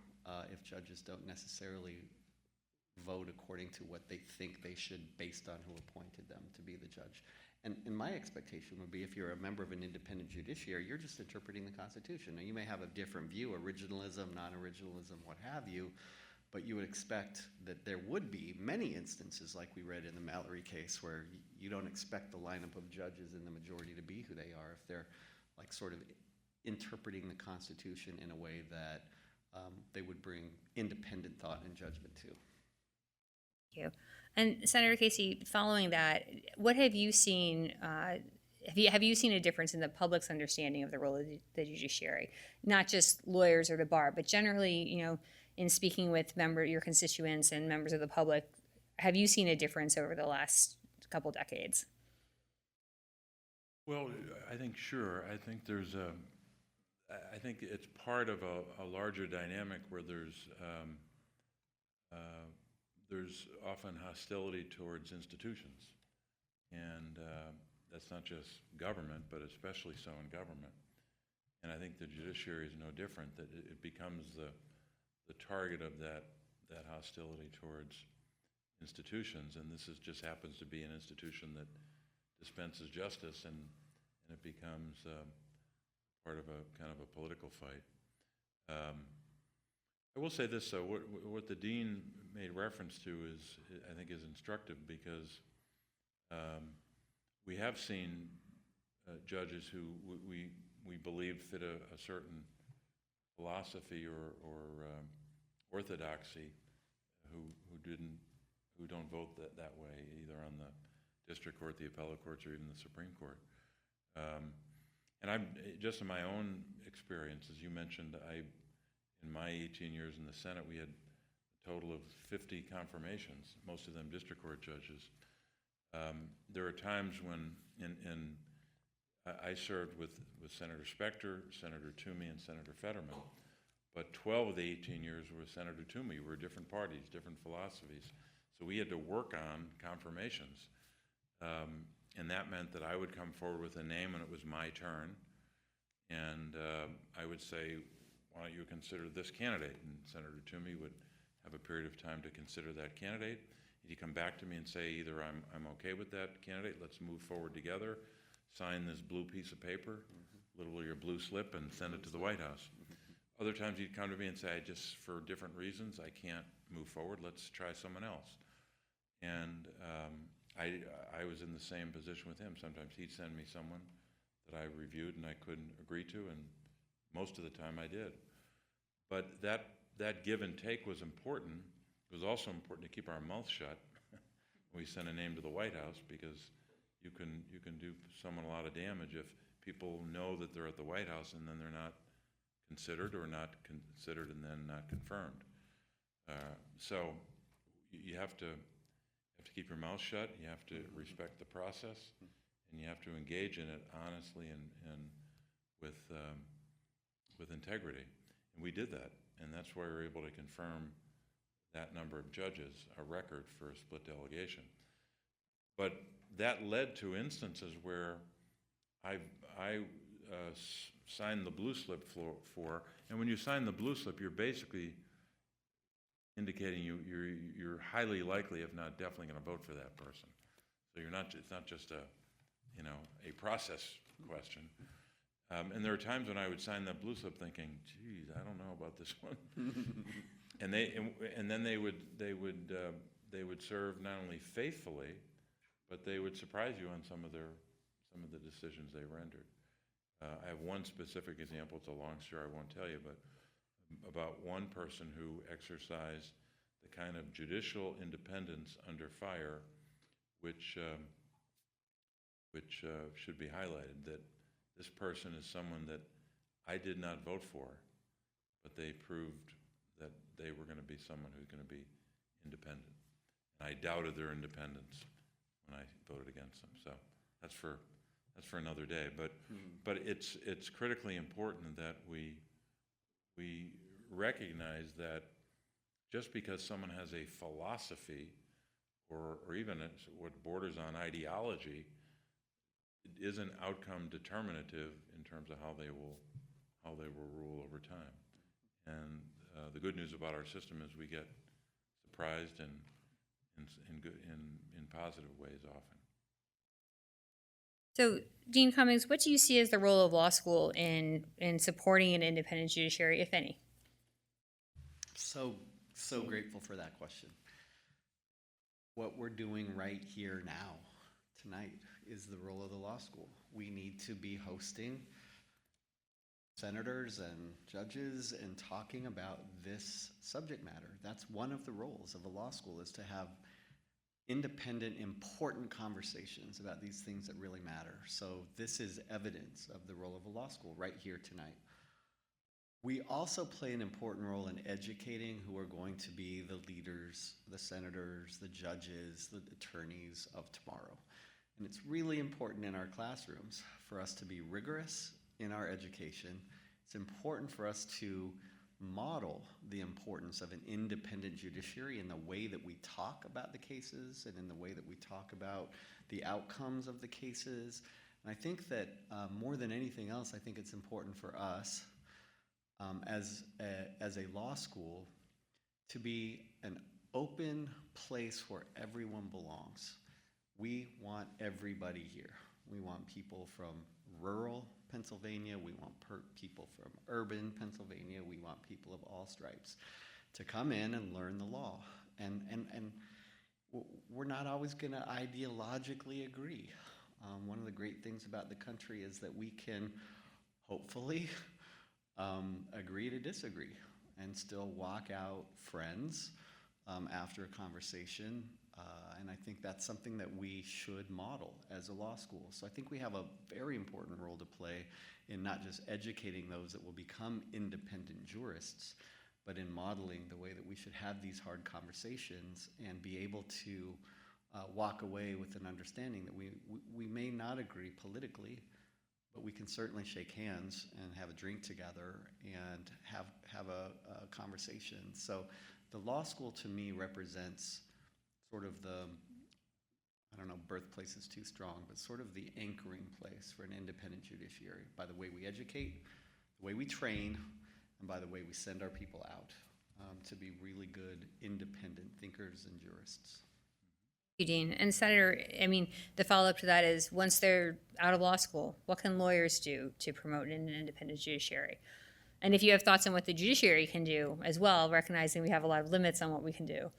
if judges don't necessarily vote according to what they think they should based on who appointed them to be the judge. And my expectation would be, if you're a member of an independent judiciary, you're just interpreting the Constitution. Now, you may have a different view, originalism, non-originalism, what have you, but you would expect that there would be many instances, like we read in the Mallory case, where you don't expect the lineup of judges in the majority to be who they are if they're like sort of interpreting the Constitution in a way that they would bring independent thought and judgment to. Thank you. And Senator Casey, following that, what have you seen? Have you seen a difference in the public's understanding of the role of the judiciary? Not just lawyers or the bar, but generally, in speaking with your constituents and members of the public, have you seen a difference over the last couple decades? Well, I think sure. I think I think it's part of a larger dynamic where there's often hostility towards institutions, and that's not just government, but especially so in government. And I think the judiciary is no different. That it becomes the target of that hostility towards institutions, and this just happens to be an institution that dispenses justice, and it becomes part of a kind of a political fight. I will say this, though, what the dean made reference to I think is instructive, because we have seen judges who we believe fit a certain philosophy or orthodoxy who don't vote that way, either on the district court, the appellate courts, or even the Supreme Court. And I'm just in my own experience, as you mentioned, in my 18 years in the Senate, we had a total of 50 confirmations, most of them district court judges. There are times when I served with Senator Specter, Senator Toomey, and Senator Fetterman, but 12 of the 18 years were with Senator Toomey. We were different parties, different philosophies, so we had to work on confirmations. And that meant that I would come forward with a name when it was my turn, and I would say, why don't you consider this candidate? And Senator Toomey would have a period of time to consider that candidate. He'd come back to me and say, either I'm okay with that candidate, let's move forward together, sign this blue piece of paper, literally your blue slip, and send it to the White House. Other times he'd come to me and say, just for different reasons, I can't move forward, let's try someone else. And I was in the same position with him. Sometimes he'd send me someone that I reviewed and I couldn't agree to, and most of the time I did. But that give and take was important. It was also important to keep our mouth shut when we sent a name to the White House, because you can do someone a lot of damage if people know that they're at the White House and then they're not considered, or not considered and then not confirmed. So you have to keep your mouth shut. You have to respect the process, and you have to engage in it honestly and with integrity. And we did that, and that's why we were able to confirm that number of judges, a record for a split delegation. But that led to instances where I signed the blue slip for, and when you sign the blue slip, you're basically indicating you're highly likely, if not definitely, going to vote for that person. So it's not just a process question. And there are times when I would sign that blue slip thinking, geez, I don't know about this one. and then they would serve not only faithfully, but they would surprise you on some of the decisions they rendered. I have one specific example. It's a long story, I won't tell you, but about one person who exercised the kind of judicial independence under fire, which should be highlighted. That this person is someone that I did not vote for, but they proved that they were going to be someone who's going to be independent. And I doubted their independence when I voted against them. So that's for another day. But it's critically important that we recognize that just because someone has a philosophy or even what borders on ideology, it isn't outcome determinative in terms of how they will rule over time. And the good news about our system is we get surprised in positive ways often. So, Dean Cummings, what do you see as the role of law school in supporting an independent judiciary, if any? So grateful for that question. What we're doing right here now, tonight, is the role of the law school. We need to be hosting senators and judges and talking about this subject matter. That's one of the roles of a law school, is to have independent, important conversations about these things that really matter. So this is evidence of the role of a law school right here tonight. We also play an important role in educating who are going to be the leaders, the senators, the judges, the attorneys of tomorrow. And it's really important in our classrooms for us to be rigorous in our education. It's important for us to model the importance of an independent judiciary in the way that we talk about the cases and in the way that we talk about the outcomes of the cases. And I think that more than anything else, I think it's important for us as a law school to be an open place where everyone belongs. We want everybody here. We want people from rural Pennsylvania. We want people from urban Pennsylvania. We want people of all stripes to come in and learn the law. And we're not always going to ideologically agree. One of the great things about the country is that we can hopefully agree to disagree and still walk out friends after a conversation. And I think that's something that we should model as a law school. So I think we have a very important role to play in not just educating those that will become independent jurists, but in modeling the way that we should have these hard conversations and be able to walk away with an understanding that we may not agree politically, but we can certainly shake hands and have a drink together and have a conversation. So the law school to me represents sort of the, I don't know, birthplace is too strong, but sort of the anchoring place for an independent judiciary by the way we educate, the way we train, and by the way we send our people out to be really good independent thinkers and jurists. Thank you, Dean. And Senator, I mean, the follow-up to that is, once they're out of law school, what can lawyers do to promote an independent judiciary? And if you have thoughts on what the judiciary can do as well, recognizing we have a lot of limits on what we can do.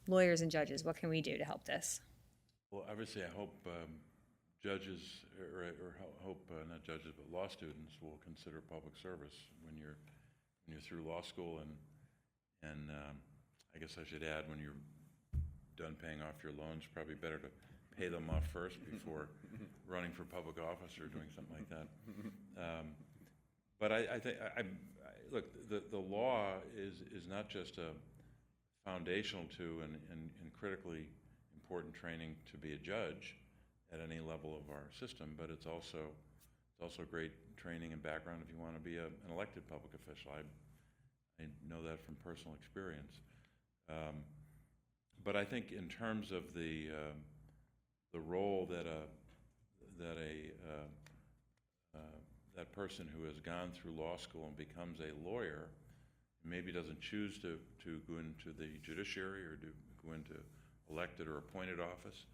Lawyers and judges, what can we do to help this? Well, obviously, I hope judges, not judges, but law students will consider public service when you're through law school, and I guess I should add, when you're done paying off your loans, probably better to pay them off first before running for public office or doing something like that. But I think, look, the law is not just a foundational to and critically important training to be a judge at any level of our system, but it's also great training and background if you want to be an elected public official. I know that from personal experience. But I think in terms of the role that that person who has gone through law school and becomes a lawyer, maybe doesn't choose to go into the judiciary or to go into elected or appointed office,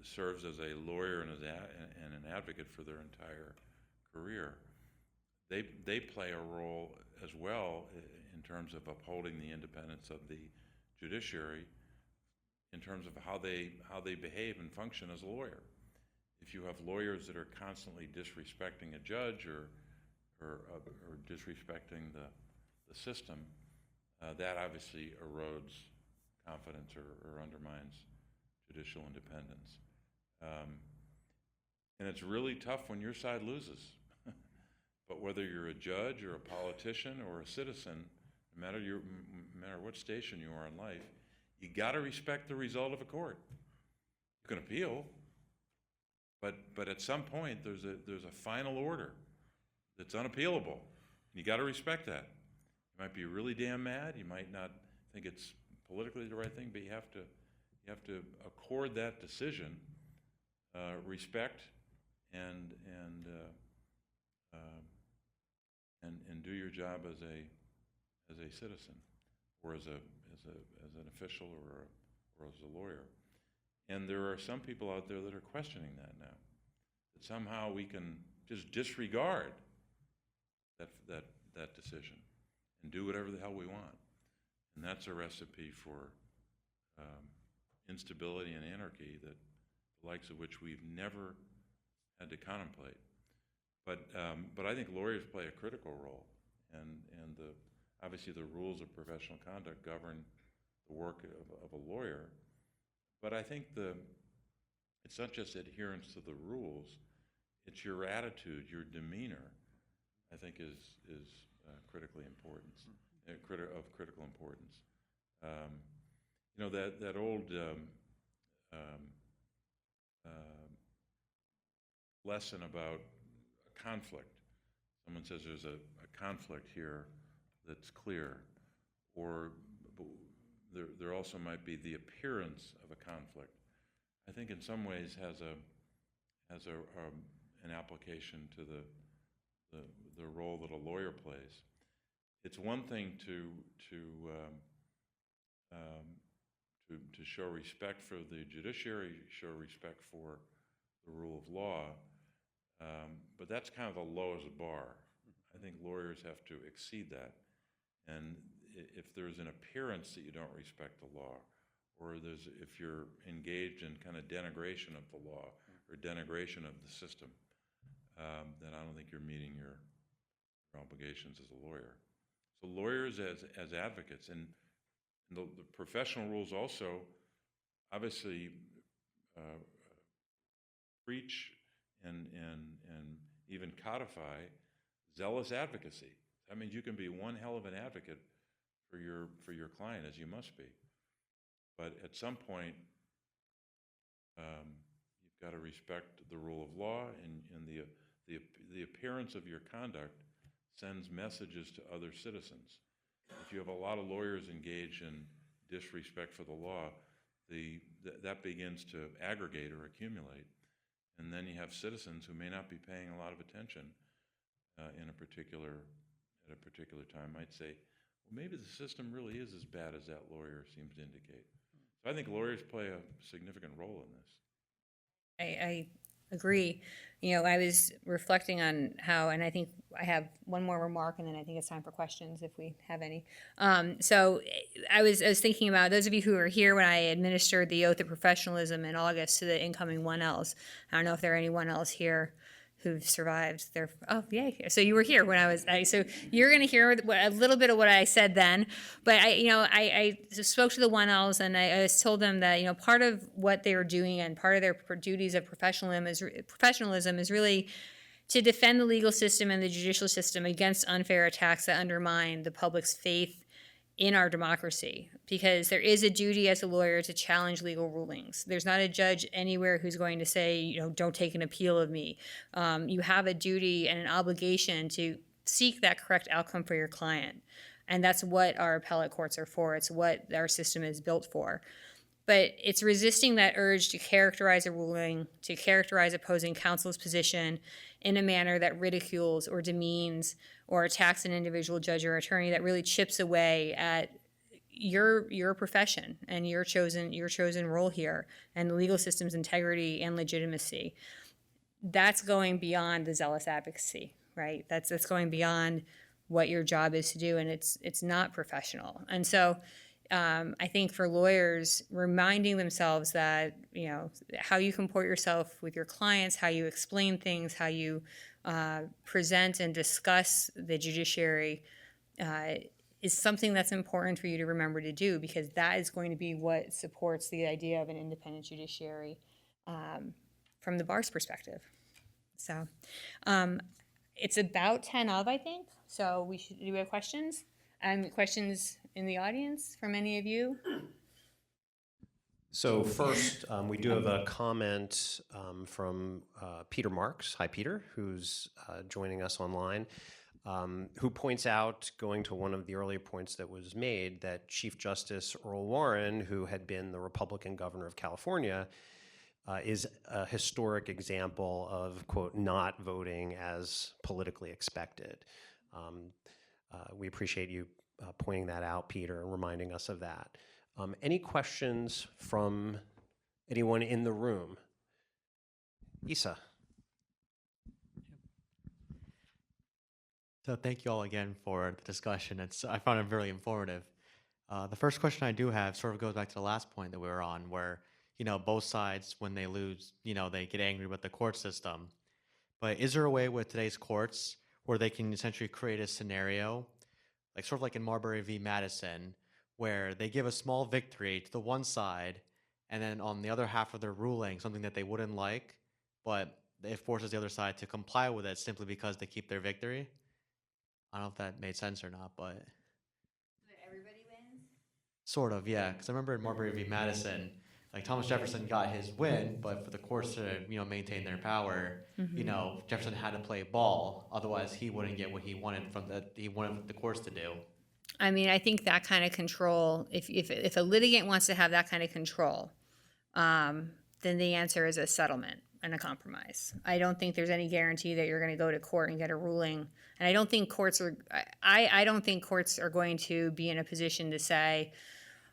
serves as a lawyer and an advocate for their entire career. They play a role as well in terms of upholding the independence of the judiciary, in terms of how they behave and function as a lawyer. If you have lawyers that are constantly disrespecting a judge or disrespecting the system, that obviously erodes confidence or undermines judicial independence. And it's really tough when your side loses. But whether you're a judge or a politician or a citizen, no matter what station you are in life, you got to respect the result of a court. You can appeal, but at some point there's a final order that's unappealable. You got to respect that. You might be really damn mad. You might not think it's politically the right thing, but you have to accord that decision respect and do your job as a citizen, or as an official, or as a lawyer. And there are some people out there that are questioning that now, that somehow we can just disregard that decision and do whatever the hell we want. And that's a recipe for instability and anarchy, that the likes of which we've never had to contemplate. But I think lawyers play a critical role, and obviously the rules of professional conduct govern the work of a lawyer. But I think it's not just adherence to the rules; it's your attitude, your demeanor. I think is critically important, of critical importance. You know, that old lesson about a conflict. Someone says there's a conflict here that's clear, or there also might be the appearance of a conflict. I think in some ways has an application to the role that a lawyer plays. It's one thing to show respect for the judiciary, show respect for the rule of law, but that's kind of the lowest bar. I think lawyers have to exceed that. And if there's an appearance that you don't respect the law, or if you're engaged in kind of denigration of the law or denigration of the system, then I don't think you're meeting your obligations as a lawyer. So lawyers as advocates, and the professional rules also obviously preach and even codify zealous advocacy. That means you can be one hell of an advocate for your client, as you must be. But at some point, you've got to respect the rule of law, and the appearance of your conduct sends messages to other citizens. If you have a lot of lawyers engaged in disrespect for the law, that begins to aggregate or accumulate. And then you have citizens who may not be paying a lot of attention at a particular time, might say, well, maybe the system really is as bad as that lawyer seems to indicate. So I think lawyers play a significant role in this. agree. You know, I was reflecting on how, and I think I have one more remark, and then I think it's time for questions if we have any. So I was thinking about those of you who were here when I administered the oath of professionalism in August to the incoming 1Ls. I don't know if there are any 1Ls here who've survived their, oh, yay. So you were here when so you're going to hear a little bit of what I said then. But I spoke to the 1Ls, and I told them that, part of what they were doing and part of their duties of professionalism is really to defend the legal system and the judicial system against unfair attacks that undermine the public's faith in our democracy, because there is a duty as a lawyer to challenge legal rulings. There's not a judge anywhere who's going to say, don't take an appeal of me. You have a duty and an obligation to seek that correct outcome for your client. And that's what our appellate courts are for. It's what our system is built for. But it's resisting that urge to characterize a ruling, to characterize opposing counsel's position in a manner that ridicules or demeans or attacks an individual judge or attorney, that really chips away at your profession and your chosen role here, and the legal system's integrity and legitimacy. That's going beyond the zealous advocacy, right? That's going beyond what your job is to do, and it's not professional. And so I think for lawyers, reminding themselves that, how you comport yourself with your clients, how you explain things, how you present and discuss the judiciary is something that's important for you to remember to do, because that is going to be what supports the idea of an independent judiciary from the bar's perspective. So it's about 10 of, I think. So do we have questions? Questions in the audience from any of you? So first, we do have a comment from Peter Marks. Hi, Peter, who's joining us online, who points out, going to one of the earlier points that was made, that Chief Justice Earl Warren, who had been the Republican governor of California, is a historic example of, quote, not voting as politically expected. We appreciate you pointing that out, Peter, and reminding us of that. Any questions from anyone in the room? Isa. So thank you all again for the discussion. I found it very informative. The first question I do have sort of goes back to the last point that we were on, where, both sides, when they lose, they get angry with the court system. But is there a way with today's courts where they can essentially create a scenario, like sort of like in Marbury v. Madison, where they give a small victory to the one side, and then on the other half of their ruling, something that they wouldn't like, but it forces the other side to comply with it simply because they keep their victory? I don't know if that made sense or not, but Everybody wins? sort of, yeah. Because I remember in Marbury v. Madison, like Thomas Jefferson got his win, but for the courts to maintain their power, Jefferson had to play ball. Otherwise, he wouldn't get what he wanted he wanted the courts to do. I mean, I think that kind of control, if a litigant wants to have that kind of control, then the answer is a settlement and a compromise. I don't think there's any guarantee that you're going to go to court and get a ruling. And I don't think courts are, I don't think courts are going to be in a position to say,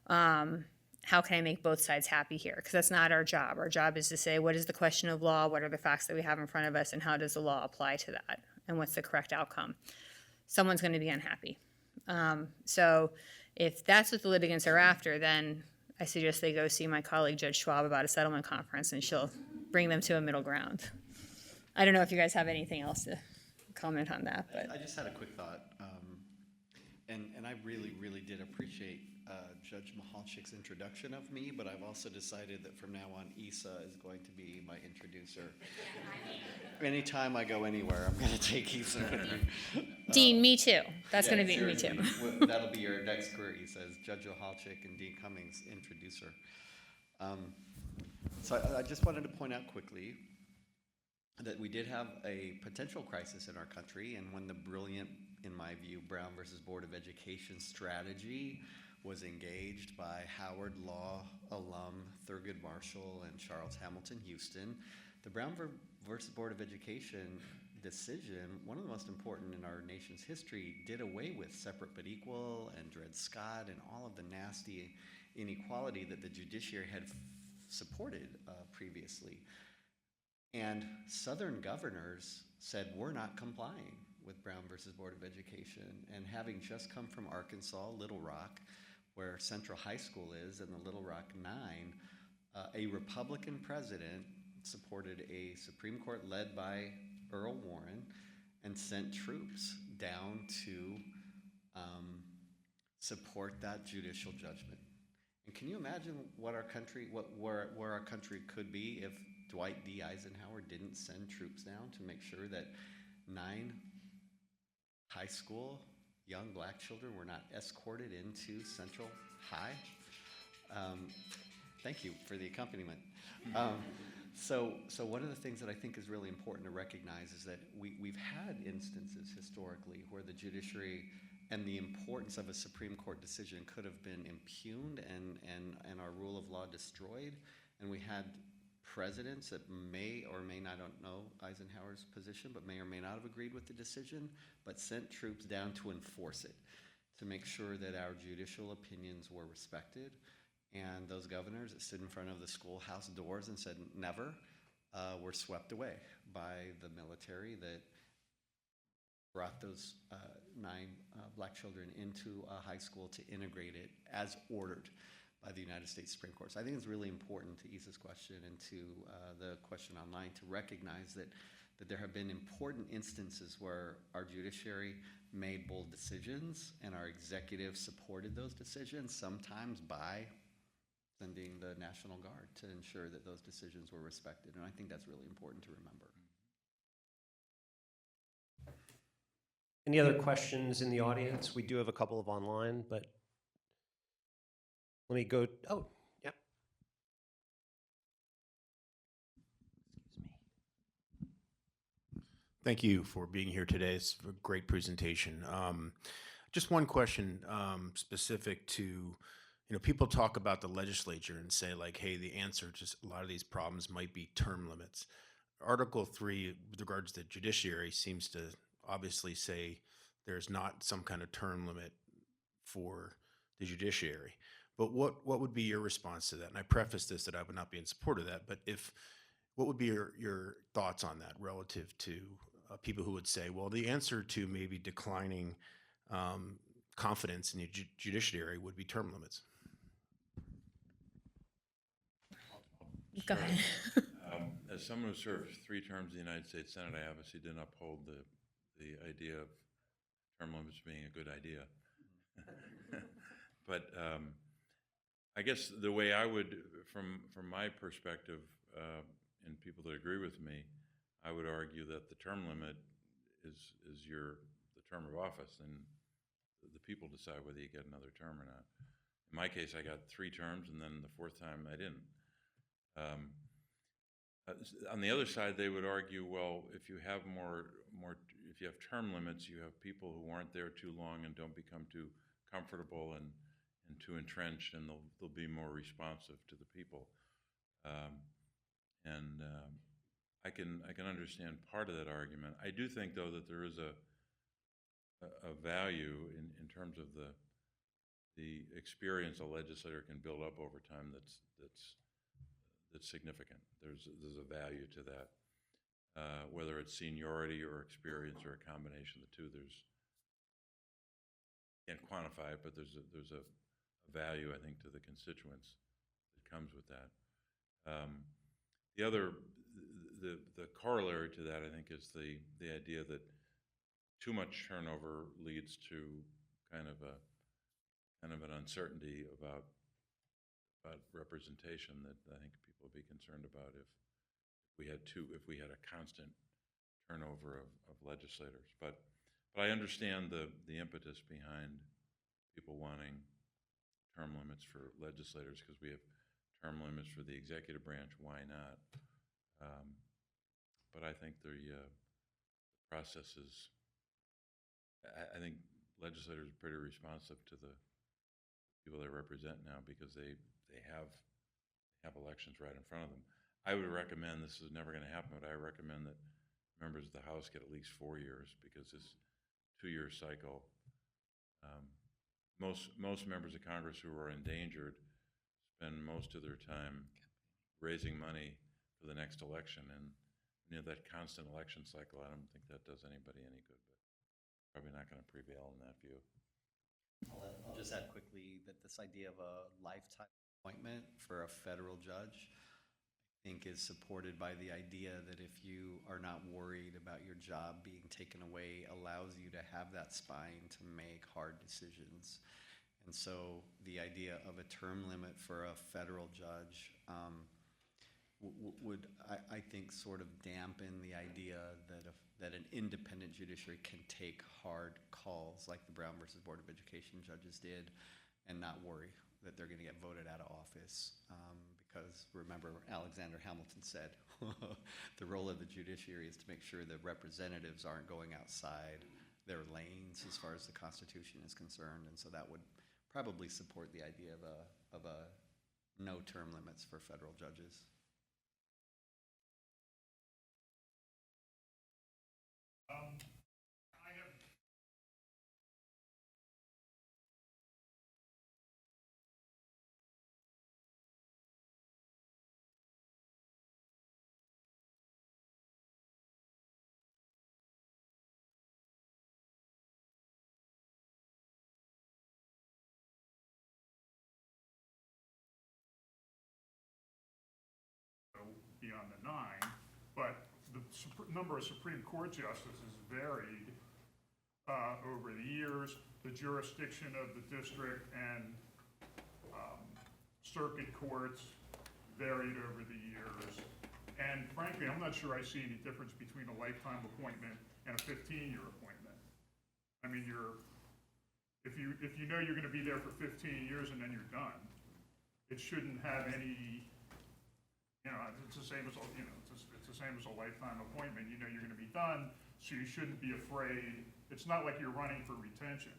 how can I make both sides happy here? Because that's not our job. Our job is to say, what is the question of law? What are the facts that we have in front of us? And how does the law apply to that? And what's the correct outcome? Someone's going to be unhappy. So if that's what the litigants are after, then I suggest they go see my colleague Judge Schwab about a settlement conference, and she'll bring them to a middle ground. I don't know if you guys have anything else to comment on that, but I just had a quick thought, and I really, really did appreciate Judge Mehalchick's introduction of me, but I've also decided that from now on, Isa is going to be my introducer. Anytime I go anywhere, I'm going to take Isa with me. Dean, me too. That's going to be me seriously. too. That'll be your next career, Isa, is Judge Mehalchick and Dean Cummings, introducer. So I just wanted to point out quickly that we did have a potential crisis in our country, and when the brilliant, in my view, Brown versus Board of Education strategy was engaged by Howard Law alum Thurgood Marshall and Charles Hamilton Houston, the Brown versus Board of Education decision, one of the most important in our nation's history, did away with separate but equal and Dred Scott and all of the nasty inequality that the judiciary had supported previously. And Southern governors said, we're not complying with Brown versus Board of Education. And having just come from Arkansas, Little Rock, where Central High School is, and the Little Rock 9, a Republican president supported a Supreme Court led by Earl Warren and sent troops down to support that judicial judgment. And can you imagine what our country, where our country could be if Dwight D. Eisenhower didn't send troops down to make sure that 9 high school young black children were not escorted into Central High? Thank you for the accompaniment. So one of the things that I think is really important to recognize is that we've had instances historically where the judiciary and the importance of a Supreme Court decision could have been impugned and our rule of law destroyed. And we had presidents that may or may not, I don't know Eisenhower's position, but may or may not have agreed with the decision, but sent troops down to enforce it, to make sure that our judicial opinions were respected. And those governors that stood in front of the schoolhouse doors and said never were swept away by the military that brought those 9 black children into a high school to integrate it as ordered by the United States Supreme Court. So I think it's really important to Isa's question and to the question online to recognize that there have been important instances where our judiciary made bold decisions and our executive supported those decisions, sometimes by sending the National Guard to ensure that those decisions were respected. And I think that's really important to remember. Any other questions in the audience? We do have a couple of online, but let me go. Oh, yeah. Thank you for being here today. It's a great presentation. Just one question specific to, people talk about the legislature and say like, hey, the answer to a lot of these problems might be term limits. Article 3 with regards to the judiciary seems to obviously say there's not some kind of term limit for the judiciary. But what would be your response to that? And I preface this that I would not be in support of that, but what would be your thoughts on that relative to people who would say, well, the answer to maybe declining confidence in the judiciary would be term limits? Go ahead. As someone who served 3 terms in the United States Senate, I obviously didn't uphold the idea of term limits being a good idea. But I guess the way I would, from my perspective, and people that agree with me, I would argue that the term limit is the term of office, and the people decide whether you get another term or not. In my case, I got 3 terms, and then the 4th time I didn't. On the other side, they would argue, well, if you have if you have term limits, you have people who aren't there too long and don't become too comfortable and too entrenched, and they'll be more responsive to the people. I can understand part of that argument. I do think, though, that there is a value in terms of the experience a legislator can build up over time that's significant. There's a value to that, whether it's seniority or experience or a combination of the two. Can't quantify it, but there's a value, I think, to the constituents that comes with that. The corollary to that, I think, is the idea that too much turnover leads to kind of an uncertainty about representation that I think people would be concerned about if we had a constant turnover of legislators. But I understand the impetus behind people wanting term limits for legislators, because we have term limits for the executive branch. Why not? But I think the process is, I think legislators are pretty responsive to the people they represent now, because they have elections right in front of them. I would recommend, this is never going to happen, but I recommend that members of the House get at least 4 years, because this 2-year cycle, most members of Congress who are endangered spend most of their time raising money for the next election, and that constant election cycle, I don't think that does anybody any good, but probably not going to prevail in that view. I'll just add quickly that this idea of a lifetime appointment for a federal judge, I think, is supported by the idea that if you are not worried about your job being taken away, allows you to have that spine to make hard decisions. And so the idea of a term limit for a federal judge would, I think, sort of dampen the idea that an independent judiciary can take hard calls like the Brown versus Board of Education judges did and not worry that they're going to get voted out of office. Because remember, Alexander Hamilton said, the role of the judiciary is to make sure that representatives aren't going outside their lanes as far as the Constitution is concerned. And so that would probably support the idea of a no term limits for federal judges. Beyond the 9, but the number of Supreme Court justices varied over the years. The jurisdiction of the district and circuit courts varied over the years. And frankly, I'm not sure I see any difference between a lifetime appointment and a 15-year appointment. I mean, if you know you're going to be there for 15 years and then you're done, it shouldn't have any. It's the same as it's the same as a lifetime appointment. You know you're going to be done, so you shouldn't be afraid. It's not like you're running for retention,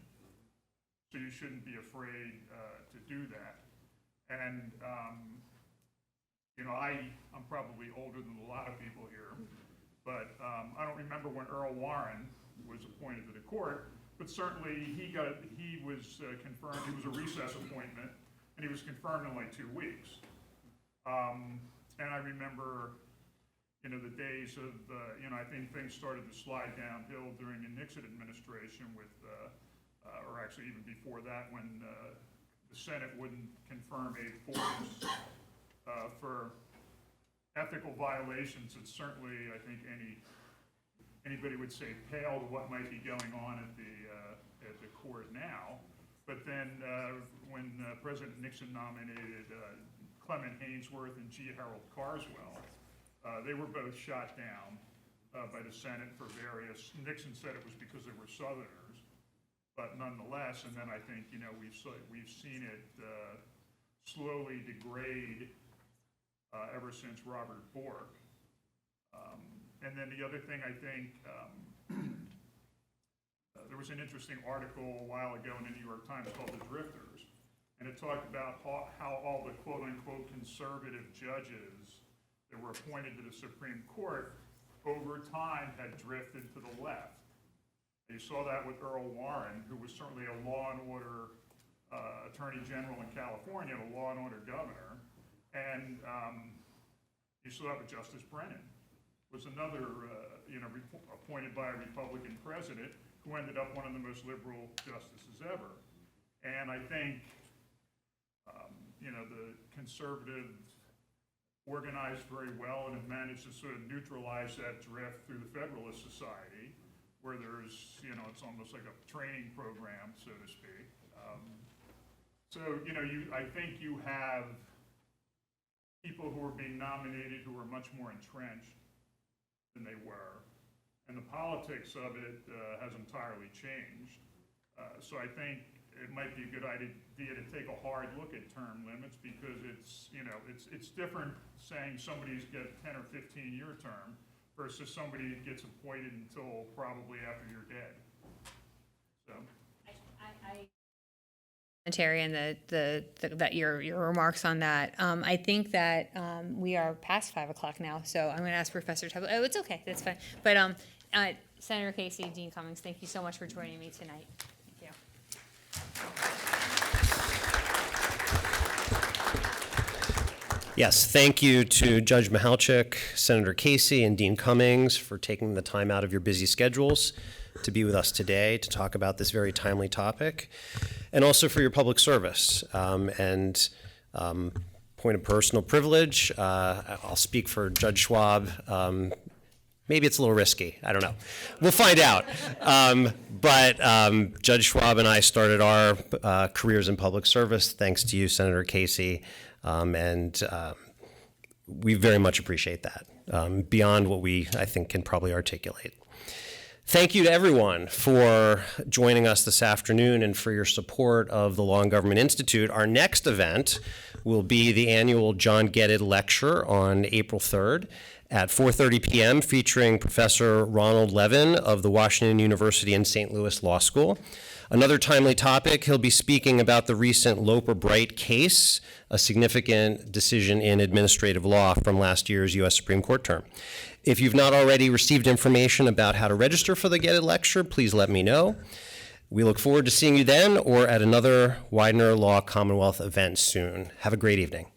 so you shouldn't be afraid to do that. And I'm probably older than a lot of people here, but I don't remember when Earl Warren was appointed to the court. But certainly he was confirmed. He was a recess appointment, and he was confirmed in like 2 weeks. And I remember, the days of, I think things started to slide downhill during the Nixon administration with, or actually even before that, when the Senate wouldn't confirm aid forms for ethical violations. It's certainly, I think, anybody would say pale to what might be going on at the court now. But then when President Nixon nominated Clement Haynesworth and G. Harold Carswell, they were both shot down by the Senate for various. Nixon said it was because they were Southerners, but nonetheless. And then I think we've seen it slowly degrade ever since Robert Bork. And then the other thing, I think there was an interesting article a while ago in the New York Times called "The Drifters." And it talked about how all the quote-unquote conservative judges that were appointed to the Supreme Court over time had drifted to the left. You saw that with Earl Warren, who was certainly a law and order attorney general in California, a law and order governor. And you saw that with Justice Brennan, was another appointed by a Republican president who ended up one of the most liberal justices ever. And I think the conservatives organized very well and have managed to sort of neutralize that drift through the Federalist Society, where there's, it's almost like a training program, so to speak. I think you have people who are being nominated who are much more entrenched than they were, and the politics of it has entirely changed. So I think it might be a good idea to take a hard look at term limits, because it's different saying somebody's got a 10 or 15-year term versus somebody gets appointed until probably after you're dead. So. And that your remarks on that. I think that we are past 5 o'clock now, so I'm going to ask Professor Tebel. Oh, it's okay, that's fine. But Senator Casey, Dean Cummings, thank you so much for joining me tonight. Thank you. Yes, thank you to Judge Mehalchick, Senator Casey, and Dean Cummings for taking the time out of your busy schedules to be with us today to talk about this very timely topic, and also for your public service. Point of personal privilege, I'll speak for Judge Schwab. Maybe it's a little risky. I don't know. We'll find out. But Judge Schwab and I started our careers in public service thanks to you, Senator Casey, and we very much appreciate that, beyond what we, I think, can probably articulate. Thank you to everyone for joining us this afternoon and for your support of the Law and Government Institute. Our next event will be the annual John Getted Lecture on April 3rd at 4:30 p.m. featuring Professor Ronald Levin of the Washington University in St. Louis Law School. Another timely topic, he'll be speaking about the recent Loper-Bright case, a significant decision in administrative law from last year's U.S. Supreme Court term. If you've not already received information about how to register for the Getted Lecture, please let me know. We look forward to seeing you then or at another Widener Law Commonwealth event soon. Have a great evening.